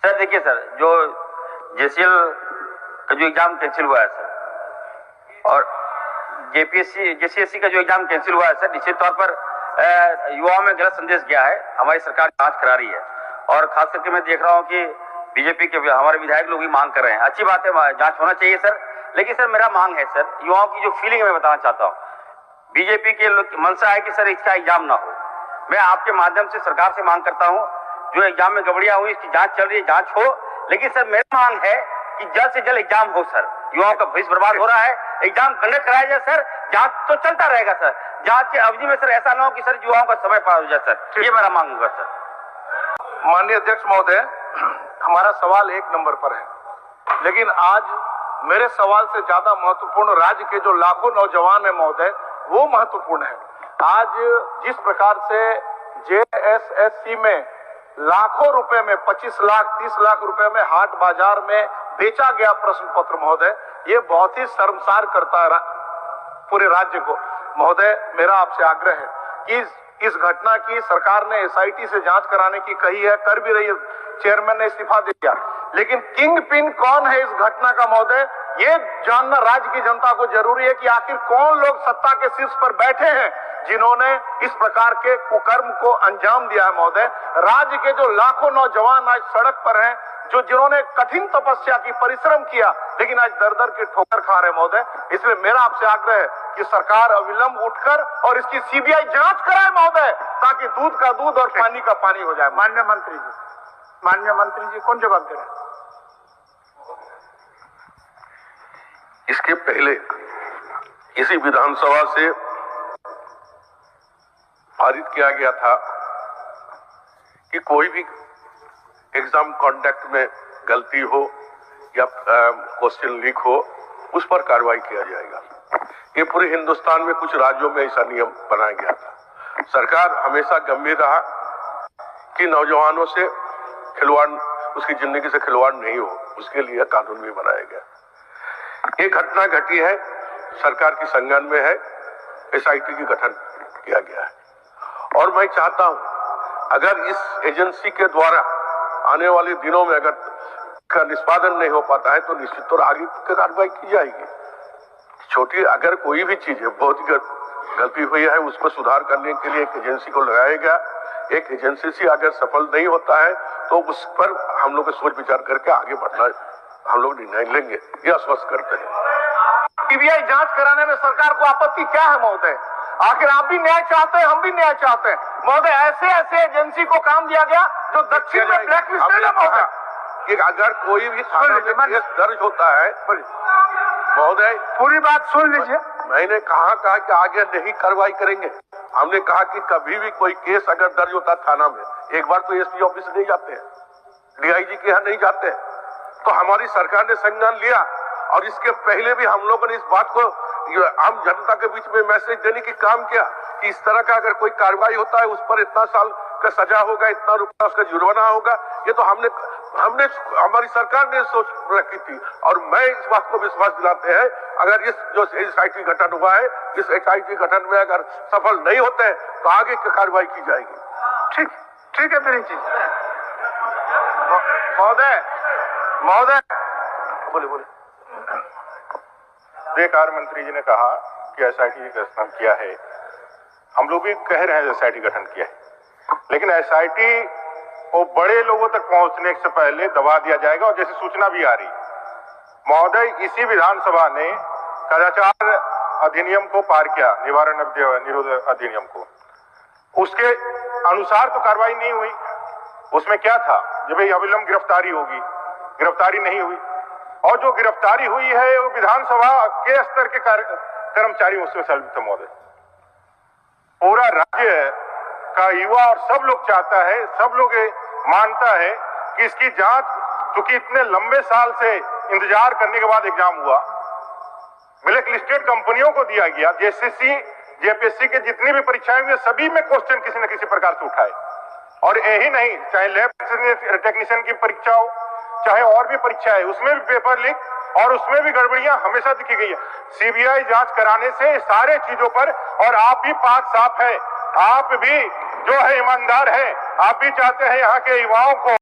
Sir देखिए sir, जो जेसीएल का जो एग्जाम कैंसिल हुआ है सर, और जेसीएससी का जो एग्जाम कैंसिल हुआ है सर, निश्चित तौर पर युवाओं में गलत संदेश गया है। हमारी सरकार जांच करा रही है और खास करके मैं देख रहा हूं कि बीजेपी के हमारे विधायक लोग भी मांग कर रहे हैं। अच्छी बात है, जांच होना चाहिए सर, लेकिन सर मेरा मांग है सर, युवाओं की जो फीलिंग है मैं बताना चाहता हूँ। बीजेपी के मंशा है कि सर इसका एग्जाम ना हो। मैं आपके माध्यम से सरकार से मांग करता हूँ, जो एग्जाम में गड़बड़ियां हुई इसकी जांच चल रही है, जांच हो, लेकिन सर मेरा मांग है कि जल्द से जल्द एग्जाम हो सर। युवाओं का भविष्य बर्बाद हो रहा है, एग्जाम कंडक्ट कराया जाए सर, जांच तो चलता रहेगा सर, जांच के अवधि में सर ऐसा ना हो कि सर युवाओं का समय पार हो जाए सर। ये मेरा मांग होगा सर। माननीय अध्यक्ष महोदय, हमारा सवाल एक नंबर पर है, लेकिन आज मेरे सवाल से ज्यादा महत्वपूर्ण राज्य के जो लाखों नौजवान है महोदय, वो महत्वपूर्ण है। आज जिस प्रकार से जेएसएससी में लाखों रुपए में 25 लाख 30 लाख रुपए में हाट बाजार में बेचा गया प्रश्न पत्र महोदय, ये बहुत ही शर्मसार करता है पूरे राज्य को। महोदय, मेरा आपसे आग्रह है कि इस घटना की सरकार ने एसआईटी से जांच कराने की कही है, कर भी रही है, चेयरमैन ने इस्तीफा दे दिया, लेकिन किंग पिन कौन है इस घटना का महोदय, ये जानना राज्य की जनता को जरूरी है कि आखिर कौन लोग सत्ता के शीर्ष पर बैठे हैं जिन्होंने इस प्रकार के कुकर्म को अंजाम दिया है महोदय। राज्य के जो लाखों नौजवान आज सड़क पर हैं, जिन्होंने कठिन तपस्या की, परिश्रम किया, लेकिन आज दर दर के ठोकर खा रहे महोदय। इसलिए मेरा आपसे आग्रह है कि सरकार अविलंब उठकर और इसकी सीबीआई जांच कराए महोदय, ताकि दूध का दूध और पानी का पानी हो जाए। माननीय मंत्री जी कौन जवाब दे रहे हैं? इसके पहले इसी विधानसभा से पारित किया गया था कि कोई भी एग्जाम कंडक्ट में गलती हो या क्वेश्चन लीक हो, उस पर कार्रवाई किया जाएगा। ये पूरे हिंदुस्तान में कुछ राज्यों में ऐसा नियम बनाया गया था। सरकार हमेशा गंभीर रहा कि नौजवानों से खिलवाड़, उसकी जिंदगी से खिलवाड़ नहीं हो, उसके लिए कानून भी बनाया गया। ये घटना घटी है, सरकार की संज्ञान में है, एसआईटी की गठन किया गया है, और मैं चाहता हूं अगर इस एजेंसी के द्वारा आने वाले दिनों में अगर का निष्पादन नहीं हो पाता है तो निश्चित तौर आगे कार्रवाई की जाएगी। छोटी अगर कोई भी चीज है, बहुत गलती हुई है, उसको सुधार करने के लिए एक एजेंसी को लगाया गया। एक एजेंसी से अगर सफल नहीं होता है तो उस पर हम लोग सोच विचार करके आगे बढ़ना, हम लोग निर्णय लेंगे, ये आश्वस्त करते हैं। सीबीआई जांच कराने में सरकार को आपत्ति क्या है महोदय? आखिर आप भी न्याय चाहते हैं, हम भी न्याय चाहते हैं महोदय। ऐसे एजेंसी को काम दिया गया जो दक्षिण में ब्लैकलिस्टेड है महोदय। कि अगर कोई भी थाना में केस दर्ज होता है महोदय, पूरी बात सुन लीजिए। मैंने कहा कि आगे नहीं कार्रवाई करेंगे। हमने कहा कि कभी भी कोई केस अगर दर्ज होता थाना में, एक बार तो एसपी ऑफिस नहीं जाते हैं, डीआईजी के यहाँ नहीं जाते हैं, तो हमारी सरकार ने संज्ञान लिया। और इसके पहले भी हम लोगों ने इस बात को आम जनता के बीच में मैसेज देने की काम किया कि इस तरह का अगर कोई कार्रवाई होता है उस पर इतना साल का सजा होगा, इतना रुपया उसका जुर्माना होगा। ये तो हमने हमारी सरकार ने सोच रखी थी, और मैं इस बात को विश्वास दिलाते हैं अगर इस जो एसआईटी गठन हुआ है, इस एसआईटी गठन में अगर सफल नहीं होते हैं तो आगे की कार्रवाई की जाएगी। ठीक है मेरी चीज महोदय बोले। गृह कार्य मंत्री जी ने कहा कि एसआईटी गठन किया है, हम लोग भी कह रहे हैं एसआईटी गठन किया है, लेकिन एसआईटी वो बड़े लोगों तक पहुंचने से पहले दबा दिया जाएगा। और जैसी सूचना भी आ रही महोदय, इसी विधानसभा ने कदाचार अधिनियम को पार किया, निवारण निरोध अधिनियम को, उसके अनुसार तो कार्रवाई नहीं हुई। उसमें क्या था, जब अविलंब गिरफ्तारी होगी, गिरफ्तारी नहीं हुई, और जो गिरफ्तारी हुई है वो विधानसभा के स्तर के कर्मचारी उसमें शामिल थे महोदय। पूरा राज्य का युवा और सब लोग चाहता है, सब लोग मानता है कि इसकी जांच, क्योंकि इतने लंबे साल से इंतजार करने के बाद एग्जाम हुआ, ब्लैक लिस्टेड कंपनियों को दिया गया, जेएसएससी जेपीएससी के जितनी भी परीक्षाएं हुई सभी में क्वेश्चन किसी न किसी प्रकार से उठाए। और यही नहीं, चाहे लैब टेक्नीशियन की परीक्षा हो, चाहे और भी परीक्षा है, उसमें भी पेपर लीक और उसमें भी गड़बड़ियां हमेशा दिखी गई है। सीबीआई जांच कराने से सारे चीजों पर, और आप भी पाक साफ है, आप भी जो है ईमानदार है, आप भी चाहते हैं यहाँ के युवाओं को